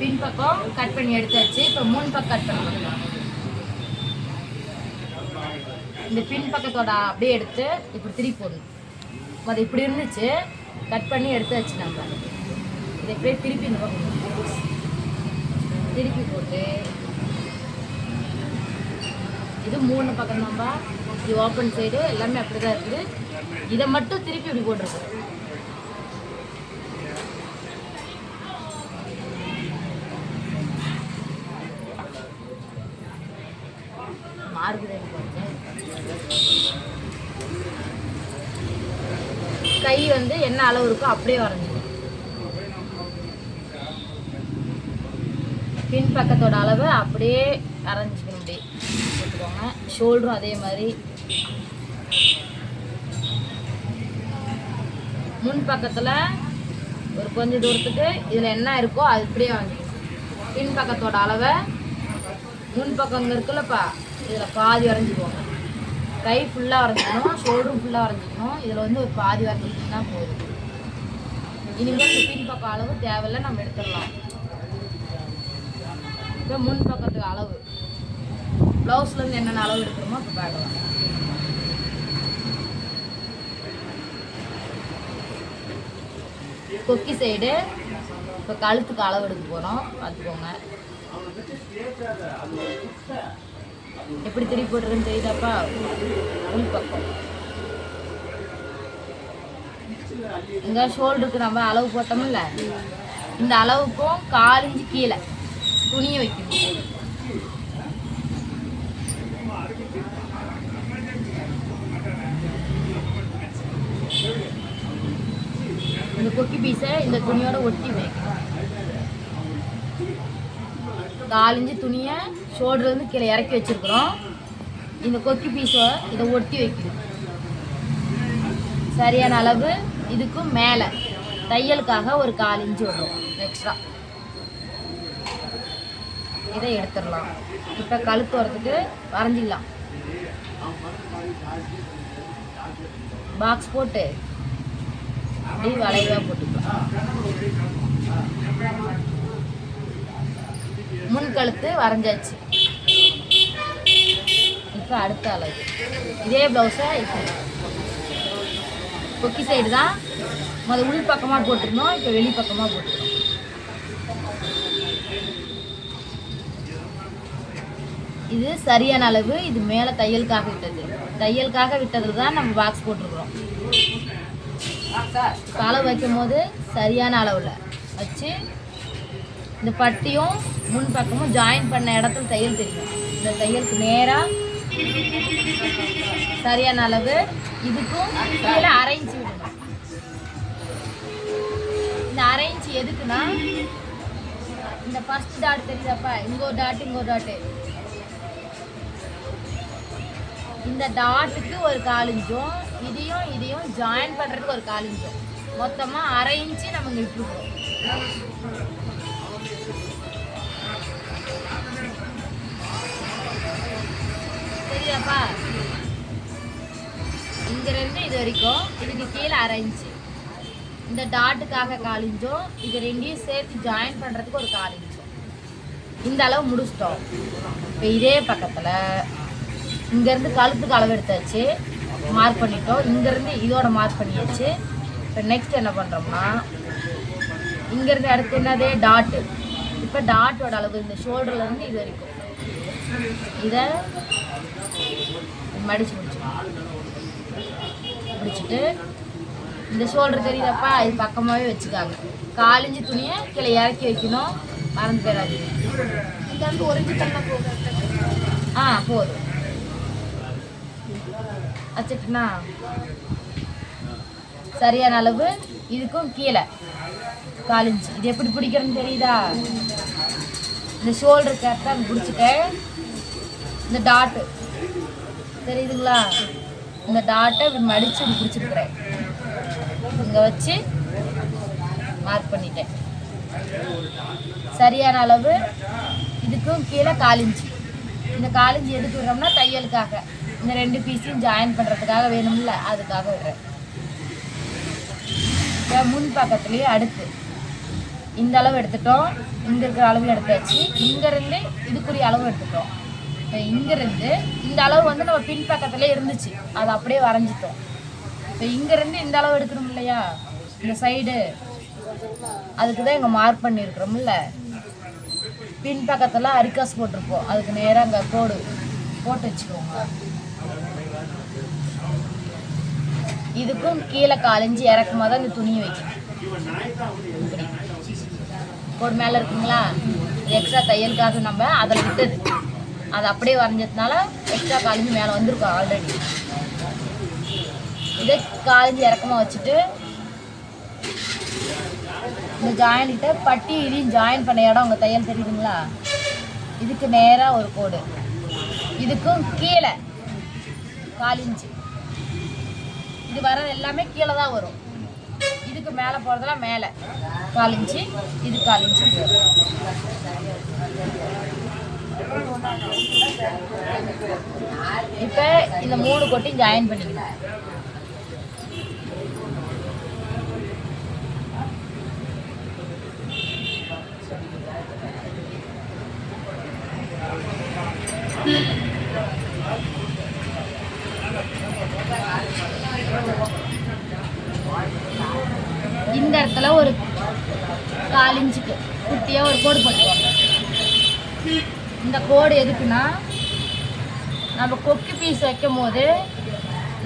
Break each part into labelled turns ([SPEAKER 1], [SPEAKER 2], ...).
[SPEAKER 1] பின் பக்கம் கட் பண்ணி எடுத்தாச்சு. இப்போ முன் பக்கம் கட் பண்ணலாம். இந்த பின் பக்கத்தோட அப்படியே எடுத்து இப்படி திருப்பி போடணும். அது இப்படி இருந்துச்சு, கட் பண்ணி எடுத்தாச்சு. நம்ம இதை இப்படியே திருப்பி இந்த பக்கம் திருப்பி போட்டு இது 3 பக்கம் தான்பா. இது ஓப்பன் சைடு எல்லாமே அப்படி தான் இருக்குது. இதை மட்டும் திருப்பி இப்படி போட்டிருக்கோம். கை வந்து என்ன அளவு இருக்கோ அப்படியே வரைஞ்சிடும். பின் பக்கத்தோட அளவு அப்படியே வரைஞ்சிக்கணும். அப்படியே போட்டுக்கோங்க. ஷோல்டரும் அதே மாதிரி. முன் பக்கத்தில் ஒரு கொஞ்சம் தூரத்துக்கு இதில் என்ன இருக்கோ அது இப்படியே வாங்கிக்கணும். பின் பக்கத்தோட அளவை முன் பக்கம் இருக்குல்லப்பா, இதில் பாதி வரைஞ்சிக்குவோங்க. கை ஃபுல்லாக வரைஞ்சிக்கணும், ஷோல்டரும் ஃபுல்லாக வரைஞ்சிக்கணும். இதில் வந்து ஒரு பாதி வரைஞ்சிக்கிட்டா போதும். இனிமேல் இந்த பின் பக்கம் அளவு தேவையில்லை, நம்ம எடுத்துடலாம். இப்போ முன் பக்கத்துக்கு அளவு ப்ளவுஸ்லேருந்து என்னென்ன அளவு எடுக்கிறோமோ இப்போ பார்க்கலாம். கொக்கி சைடு இப்போ கழுத்துக்கு அளவு எடுக்க போகிறோம், பார்த்துக்கோங்க. எப்படி திருப்பி போட்டுருக்குன்னு தெரியுதாப்பா? உள் பக்கம் இங்கே ஷோல்டருக்கு நம்ம அளவு போட்டோம்ல, இந்த அளவுக்கும் 4 இன்ச்சு கீழே துணியை வைக்கணும். இந்த கொக்கி பீஸை இந்த துணியோட ஒட்டி வைக்கணும். 4 இன்ச்சு துணியை ஷோல்டர்லேருந்து கீழே இறக்கி வச்சுருக்குறோம். இந்த கொக்கி பீஸை இதை ஒட்டி வைக்கணும். சரியான அளவு. இதுக்கும் மேலே தையலுக்காக ஒரு 4 இன்ச்சு விடுறோம் எக்ஸ்ட்ரா. இதை எடுத்துடலாம். இப்போ கழுத்து வரத்துக்கு வரைஞ்சிக்கலாம். பாக்ஸ் போட்டு அப்படி வளைவாக போட்டுக்கலாம். முன் கழுத்து வரைஞ்சாச்சு. இப்போ அடுத்த அளவு இதே ப்ளவுஸை இப்போ கொக்கி சைடு தான் முதல் உள் பக்கமாக போட்டுருந்தோம், இப்போ வெளி பக்கமாக போட்டுருக்கோம். இது சரியான அளவு. இது மேலே தையலுக்காக விட்டது. தையலுக்காக விட்டதில் தான் நம்ம பாக்ஸ் போட்டிருக்கிறோம். இப்போ அளவு வைக்கும் போது சரியான அளவில் வச்சு இந்த பட்டியும் முன் பக்கமும் ஜாயின் பண்ண இடத்துல தையல் தெரியும். இந்த தையலுக்கு நேராக சரியான அளவு. இதுக்கும் கீழே 1/2 இன்ச்சு விடணும். இந்த 1/2 இன்ச்சு எதுக்குன்னா, இந்த ஃபர்ஸ்ட் டாட் தெரியுதாப்பா, இங்கே ஒரு டாட்டு இங்கே ஒரு டாட்டு, இந்த டாட்டுக்கு ஒரு 4 இன்ச்சும் இதையும் ஜாயின் பண்ணுறதுக்கு ஒரு 4 இன்ச்சும் மொத்தமாக 1/2 இன்ச்சு நம்ம இங்கே விட்டுருக்கோம். சரியாப்பா? இங்கிருந்து இது வரைக்கும் இதுக்கு கீழே 1/2 இன்ச்சு, இந்த டாட்டுக்காக 4 இன்ச்சும் இது ரெண்டையும் சேர்த்து ஜாயின் பண்ணுறதுக்கு ஒரு 4 இன்ச்சும். இந்த அளவு முடிச்சிட்டோம். இப்போ இதே பக்கத்தில் இங்கேருந்து கழுத்துக்கு அளவு எடுத்தாச்சு, மார்க் பண்ணிட்டோம். இங்கேருந்து இதோட மார்க் பண்ணியாச்சு. இப்போ நெக்ஸ்ட் என்ன பண்ணுறோம்னா, இங்கேருந்து அடுத்து என்னதே டாட்டு. இப்போ டாட்டோட அளவு இந்த ஷோல்டர்லேருந்து இது வரைக்கும் இதை மடித்து முடிச்சுட்டு இந்த ஷோல்டர் தெரியுதாப்பா, இது பக்கமாகவே வச்சுக்காங்க. 4 இன்ச்சு துணியை கீழே இறக்கி வைக்கணும், மறந்து போயிடாது. இந்த வந்து 1 இன்ச்சு தண்ணா போதும். போதும் வச்சுட்டுனா சரியான அளவு. இதுக்கும் கீழே 4 இன்ச்சு. இது எப்படி பிடிக்கிறதுன்னு தெரியுதா? இந்த ஷோல்டர் கரெக்டாக பிடிச்சிட்டு இந்த டாட்டு தெரியுதுங்களா, இந்த டாட்டை இப்படி மடித்து இப்படி பிடிச்சிருக்கிறேன். இங்கே வச்சு மார்க் பண்ணிட்டேன். சரியான அளவு. இதுக்கும் கீழே 4 இன்ச்சு. இந்த 4 இன்ச்சு எதுக்கு விடுறோம்னா தையலுக்காக, இந்த 2 பீஸையும் ஜாயின் பண்ணுறதுக்காக வேணும்ல, அதுக்காக விடுறேன். முன் பக்கத்துலேயே அடுத்து இந்த அளவு எடுத்துட்டோம், இங்கே இருக்கிற அளவு எடுத்தாச்சு. இங்கேருந்து இதுக்குரிய அளவு எடுத்துட்டோம். இப்போ இங்கேருந்து இந்த அளவு வந்து நம்ம பின்பக்கத்துலேயே இருந்துச்சு, அதை அப்படியே வரைஞ்சிட்டோம். இப்போ இங்கேருந்து இந்த அளவு எடுக்கணும் இல்லையா, இந்த சைடு, அதுக்கு தான் இங்கே மார்க் பண்ணியிருக்கிறோம்ல. பின்பக்கத்தில் அரிக்காசு போட்டிருப்போம், அதுக்கு நேராக அங்கே கோடு போட்டு வச்சுக்கோங்க. இதுக்கும் கீழே 4 இன்ச்சு இறக்குமா தான் இந்த துணியை வைக்கணும். இப்படி கோடு மேலே இருக்குங்களா, எக்ஸ்ட்ரா தையலுக்காக நம்ம அதில் விட்டது, அது அப்படியே வரைஞ்சதுனால எக்ஸ்ட்ரா 4 இன்ச்சு மேலே வந்திருக்கோம் ஆல்ரெடி. இதை 4 இன்ச்சு இறக்கமாக வச்சுட்டு இந்த ஜாயின்கிட்ட பட்டி இதையும் ஜாயின் பண்ண இடம் உங்கள் தையல் தெரியுதுங்களா, இதுக்கு நேராக ஒரு கோடு, இதுக்கும் கீழே 4 இன்ச்சு. இது வர்றது எல்லாமே கீழே தான் வரும், இதுக்கு மேலே போகிறதெல்லாம் மேலே 4 இன்ச்சு, இது 4 இன்ச்சு போகும். இப்போ இந்த 3 கொட்டையும் ஜாயின் பண்ணிக்கலாம். இந்த இடத்துல ஒரு 4 இன்ச்சுக்கு குட்டியாக ஒரு கோடு போட்டுக்குவாங்க. இந்த கோடு எதுக்குன்னா, நம்ம கொக்கி பீஸ் வைக்கும் போது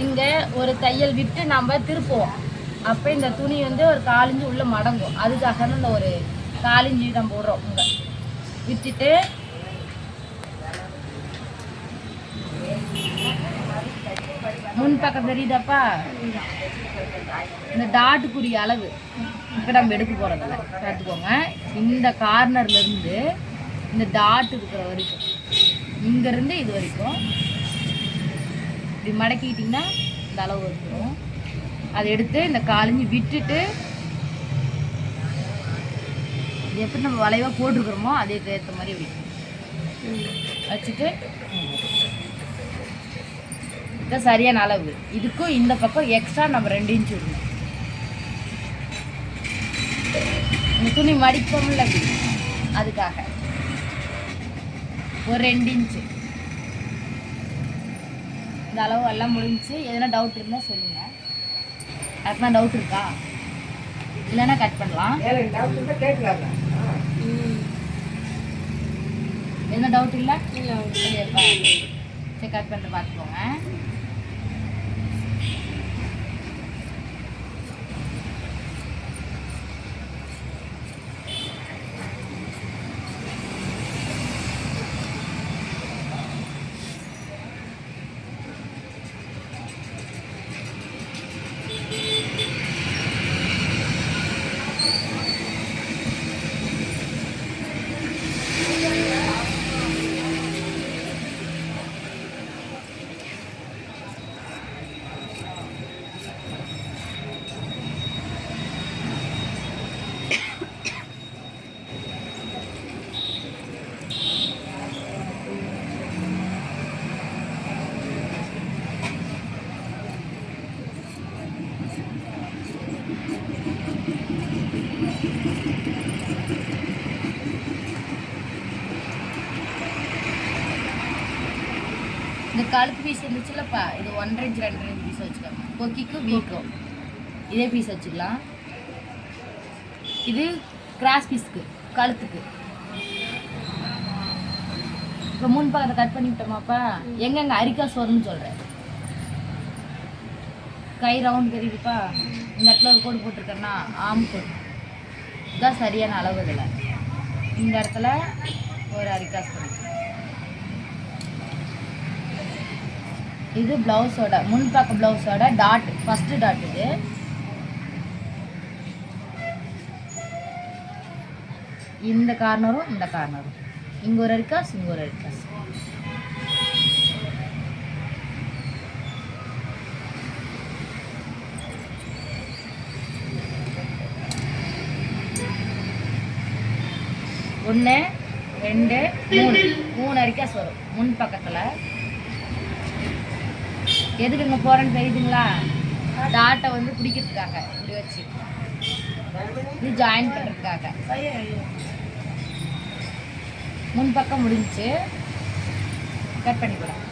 [SPEAKER 1] இங்கே ஒரு தையல் விட்டு நம்ம திருப்புவோம், அப்போ இந்த துணி வந்து ஒரு 4 இன்ச்சு உள்ளே மடங்கும். அதுக்காக தான் இந்த ஒரு 4 இன்ச்சு நம்ம போடுறோம். இங்கே விட்டுட்டு முன் பக்கம் தெரியுதாப்பா, இந்த டாட்டுக்குரிய அளவு இப்போ நம்ம எடுக்க போகிறதில்ல, பார்த்துக்கோங்க. இந்த கார்னர்லேருந்து இந்த டாட் இருக்கிற வரைக்கும், இங்கேருந்து இது வரைக்கும் இப்படி மடக்கிட்டிங்கன்னா இந்த அளவு வந்துடும். அதை எடுத்து இந்த 4 இன்ச்சு விட்டுட்டு இது எப்படி நம்ம வளைவாக போட்டிருக்கிறோமோ அதுக்கு ஏற்ற மாதிரி வைக்கணும். வச்சுட்டு இதுதான் சரியான அளவு. இதுக்கும் இந்த பக்கம் எக்ஸ்ட்ரா நம்ம 2 இன்ச்சு விடணும். இந்த துணி மடிப்போம்ல அதுக்காக ஒரு 2 இன்ச்சு. இந்த அளவு எல்லாம் முடிஞ்சு. எதனா டவுட் இருந்தால் சொல்லுங்கள். அதுதான் டவுட் இருக்கா, இல்லைன்னா கட் பண்ணலாம். எதுனா டவுட் இல்லை, சரி கட் பண்ணிட்டு பார்த்துக்கோங்க. இந்த கழுத்து பீஸ் இருந்துச்சுல்லப்பா, இது 1.5 இன்ச் 2.5 இன்ச் பீஸ் வச்சுக்கோங்க. கொக்கிக்கும் வீக்கும் இதே பீஸ் வச்சுக்கலாம். இது கிராஸ் பீஸ்க்கு கழுத்துக்கு. இப்போ முன் பக்கத்தை கட் பண்ணிவிட்டோமாப்பா, எங்கெங்கே அரிக்காசு வரும்னு சொல்கிறேன். கை ரவுண்ட் தெரியுதுப்பா, இந்த இடத்துல ஒரு கோடு போட்டிருக்கேன்னா ஆம் கோடு, இதுதான் சரியான அளவு. இதில் இந்த இடத்துல ஒரு அரிக்காசு பண்ணி, இது ப்ளவுஸோட முன்பக்க ப்ளவுஸோட டாட், ஃபஸ்ட்டு டாட். இது இந்த கார்னரும் இந்த கார்னரும், இங்கே ஒரு அரிக்காசு, இங்கே ஒரு அரிக்காசு. ஒன்று 2 3 அரிக்காசு வரும் முன் பக்கத்தில். எதுக்கு இங்கே போகிறேன்னு தெரியுதுங்களா, டாட்டை வந்து பிடிக்கிறதுக்காக இப்படி வச்சு இது ஜாயின் பண்ணுறதுக்காக. முன்பக்கம் முடிஞ்சு கட் பண்ணிக்கலாம்.